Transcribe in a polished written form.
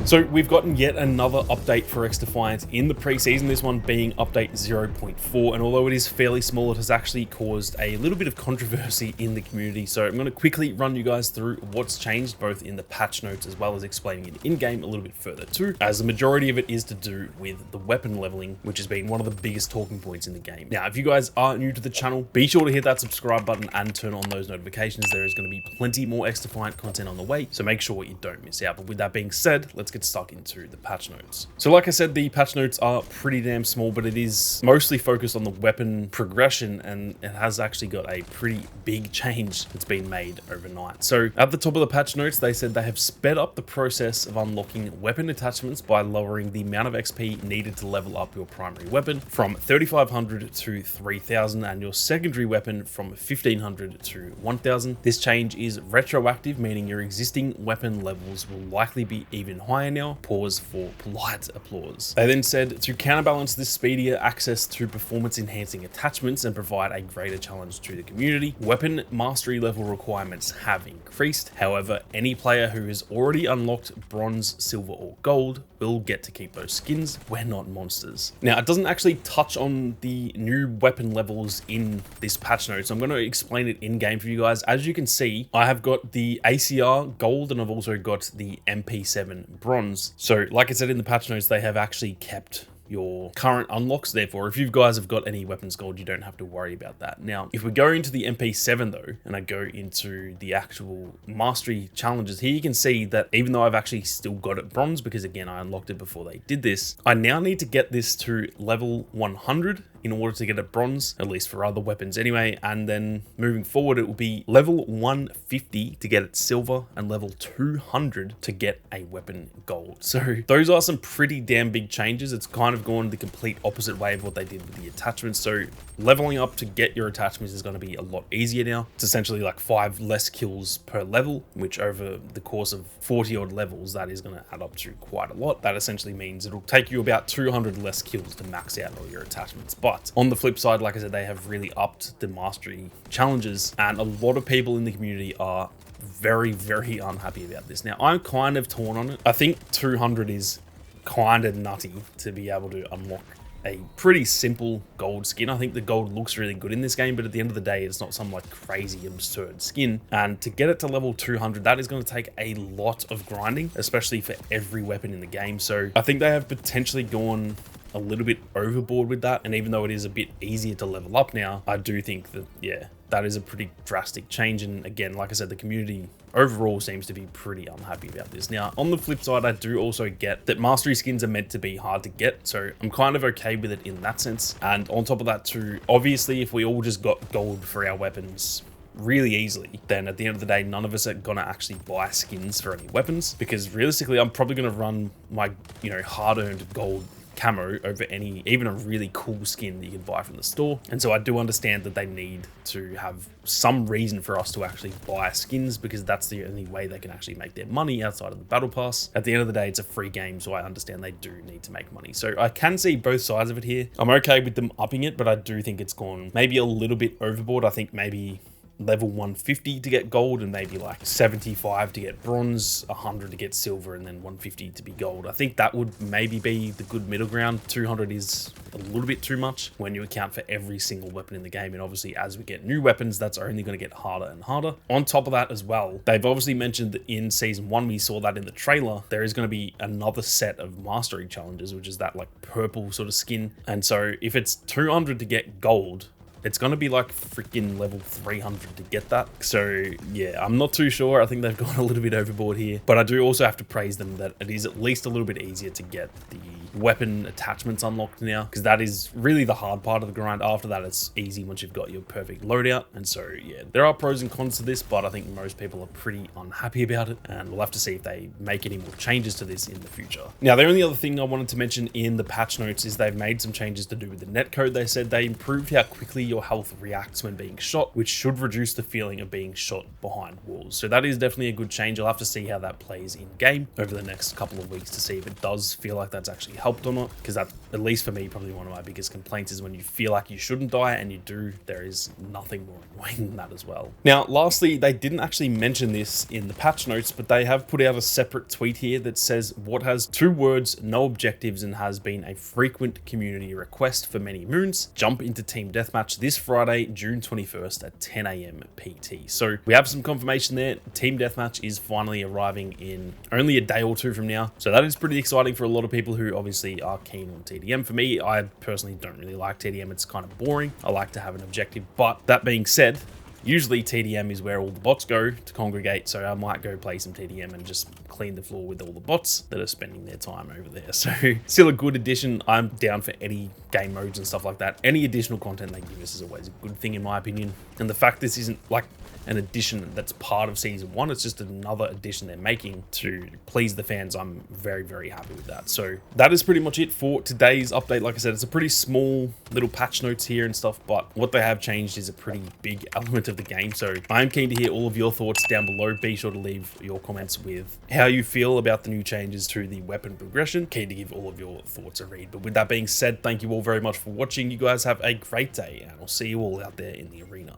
So we've gotten yet another update for XDefiant in the preseason, this one being update 0.4, and although it is fairly small, it has actually caused a little bit of controversy in the community. So I'm going to quickly run you guys through what's changed both in the patch notes as well as explaining it in-game a little bit further too, as the majority of it is to do with the weapon leveling, which has been one of the biggest talking points in the game. Now, if you guys are new to the channel, be sure to hit that subscribe button and turn on those notifications. There is going to be plenty more XDefiant content on the way, so make sure you don't miss out. But with that being said, let's get stuck into the patch notes. So like I said, the patch notes are pretty damn small, but it is mostly focused on the weapon progression, and it has actually got a pretty big change that's been made overnight. So at the top of the patch notes, they said they have sped up the process of unlocking weapon attachments by lowering the amount of XP needed to level up your primary weapon from 3,500 to 3,000 and your secondary weapon from 1,500 to 1,000. This change is retroactive, meaning your existing weapon levels will likely be even higher now. Pause for polite applause. They then said to counterbalance this speedier access to performance enhancing attachments and provide a greater challenge to the community, weapon mastery level requirements have increased. However, any player who has already unlocked bronze, silver or gold will get to keep those skins. We're not monsters. Now, it doesn't actually touch on the new weapon levels in this patch note, so I'm going to explain it in game for you guys. As you can see, I have got the ACR gold and I've also got the MP7 bronze. So like I said in the patch notes, they have actually kept your current unlocks. Therefore, if you guys have got any weapons gold, you don't have to worry about that. Now, if we go into the MP7 though, and I go into the actual mastery challenges, here you can see that even though I've actually still got it bronze, because again, I unlocked it before they did this, I now need to get this to level 100 in order to get it bronze, at least for other weapons anyway. And then moving forward, it will be level 150 to get it silver and level 200 to get a weapon gold. So those are some pretty damn big changes. It's kind of gone the complete opposite way of what they did with the attachments. So leveling up to get your attachments is going to be a lot easier now. It's essentially like 5 less kills per level, which over the course of 40 odd levels, that is going to add up to quite a lot. That essentially means it'll take you about 200 less kills to max out all your attachments. But on the flip side, like I said, they have really upped the mastery challenges, and a lot of people in the community are very, very unhappy about this. Now, I'm kind of torn on it. I think 200 is kind of nutty to be able to unlock a pretty simple gold skin. I think the gold looks really good in this game, but at the end of the day, it's not some like crazy absurd skin. And to get it to level 200, that is going to take a lot of grinding, especially for every weapon in the game. So I think they have potentially gone a little bit overboard with that. And even though it is a bit easier to level up now, I do think that, yeah, that is a pretty drastic change. And again, like I said, the community overall seems to be pretty unhappy about this. Now, on the flip side, I do also get that mastery skins are meant to be hard to get, so I'm kind of okay with it in that sense. And on top of that too, obviously, if we all just got gold for our weapons really easily, then at the end of the day, none of us are gonna actually buy skins for any weapons, because realistically, I'm probably gonna run my, hard-earned gold camo over even a really cool skin that you can buy from the store. And so I do understand that they need to have some reason for us to actually buy skins, because that's the only way they can actually make their money outside of the battle pass. At the end of the day, it's a free game, so I understand they do need to make money. So I can see both sides of it here. I'm okay with them upping it, but I do think it's gone maybe a little bit overboard. I think maybe level 150 to get gold, and maybe like 75 to get bronze, 100 to get silver, and then 150 to be gold. I think that would maybe be the good middle ground. 200 is a little bit too much when you account for every single weapon in the game, and obviously as we get new weapons, that's only going to get harder and harder. On top of that as well, they've obviously mentioned that in season 1, we saw that in the trailer, there is going to be another set of mastery challenges, which is that like purple sort of skin. And so if it's 200 to get gold, it's going to be like freaking level 300 to get that. So yeah, I'm not too sure. I think they've gone a little bit overboard here, but I do also have to praise them that it is at least a little bit easier to get the weapon attachments unlocked now, because that is really the hard part of the grind. After that, it's easy once you've got your perfect loadout. And so yeah, there are pros and cons to this, but I think most people are pretty unhappy about it, and we'll have to see if they make any more changes to this in the future. Now, the only other thing I wanted to mention in the patch notes is they've made some changes to do with the netcode. They said they improved how quickly your health reacts when being shot, which should reduce the feeling of being shot behind walls. So that is definitely a good change. I'll have to see how that plays in game over the next couple of weeks to see if it does feel like that's actually helped or not, because that, at least for me, probably one of my biggest complaints is when you feel like you shouldn't die and you do, there is nothing more annoying than that as well. Now, lastly, they didn't actually mention this in the patch notes, but they have put out a separate tweet here that says what has 2 words, no objectives, and has been a frequent community request for many moons. Jump into Team Deathmatch this Friday, June 21st at 10 AM PT. So we have some confirmation there. Team Deathmatch is finally arriving in only a day or 2 from now. So that is pretty exciting for a lot of people who obviously are keen on TDM. For me, I personally don't really like TDM. It's kind of boring. I like to have an objective. But that being said, usually TDM is where all the bots go to congregate, so I might go play some TDM and just clean the floor with all the bots that are spending their time over there. So still a good addition. I'm down for any game modes and stuff like that. Any additional content they give us is always a good thing in my opinion. And the fact this isn't like an addition that's part of season 1, it's just another addition they're making to please the fans. I'm very, very happy with that. So that is pretty much it for today's update. Like I said, it's a pretty small little patch notes here and stuff, but what they have changed is a pretty big element of the game. So I'm keen to hear all of your thoughts down below. Be sure to leave your comments with how you feel about the new changes to the weapon progression. Keen to give all of your thoughts a read. But with that being said, thank you all very much for watching. You guys have a great day, and I'll see you all out there in the arena.